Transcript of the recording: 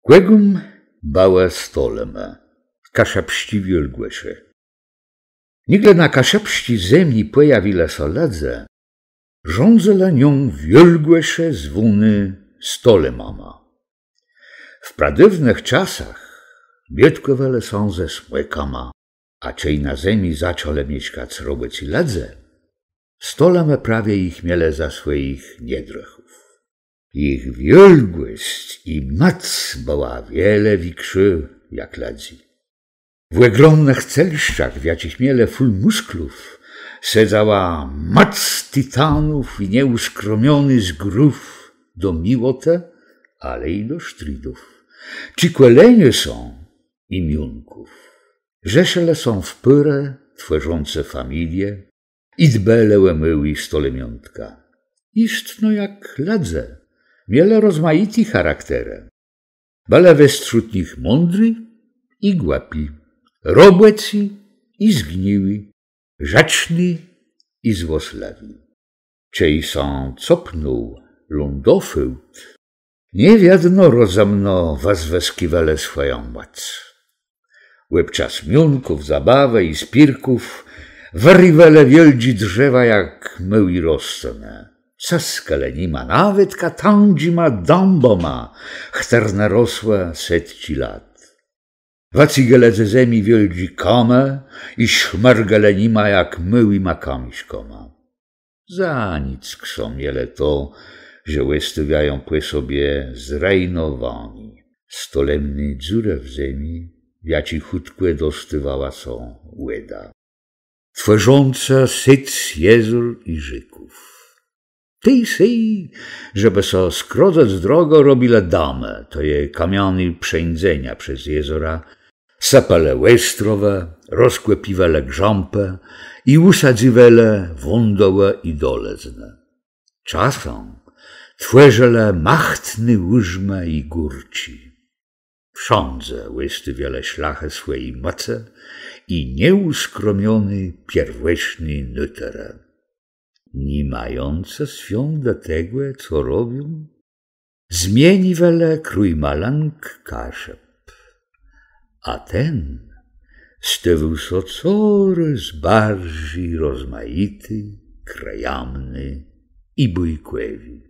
Kłegum bałe stoleme, kaszapści wielgłesze. Nigle na kaszapści zemni pojawile soledze, rządzele nią wielgłesze zwuny stole mama. W pradywnych czasach biedkowele są ze smłekama, a cej na zemi zaczole mieszkać robić ledze, stoleme prawie ich miele za swoich niedrechów. Ich wielgłość i moc była wiele większy jak ledzi. W ogromnych celszczach, w jakich miele full musklów, sedzała moc tytanów i nieuskromiony z grów do miłote, ale i do sztrydów. Ci kolejne są imionków. Rzeszele są w pyrę, tworzące familie, i dbele łemyły stolemiątka. Istno jak ledze, miele rozmaiti charaktere. Bale wśród nich mądry i głapi, robłeci i zgniły, rzeczny i złoslawi. Cej są copnął lądofyłt, nie wiadno rozemno was weskiwele swoją moc. Łebczas miunków, zabawę i spirków, wariwele wieldzi drzewa jak myły rozsone. Saskale nima nawet katandzi ma damboma, chterne rosłe setci lat. Wacigele ze zemi wieldzi kome i szmergele nima jak myły makamiśkoma. Za nic ksą miele to, że wystawiają płe sobie zrejnowani. Stolemny dziurę w zemi, jaci chudkłe dostywała są łeda. Tworząca syc jezór i żyków. Tej sej, żeby so skrodzać drogo robile damę, to je kamiany przędzenia przez jezora, sapale łestrowe, rozkłepiwele grząpe i usadziwele wądowe i dolezne. Czasem tworzele machtny łużme i górci. Wsządze łysty wiele szlachy swojej moce i nieuskromiony pierweczny nutere. Nie mające swą do tego, co robią, zmieni wele krój malank kaszep. A ten stywał so coraz bardziej rozmaity, krajamny i bójkłewi.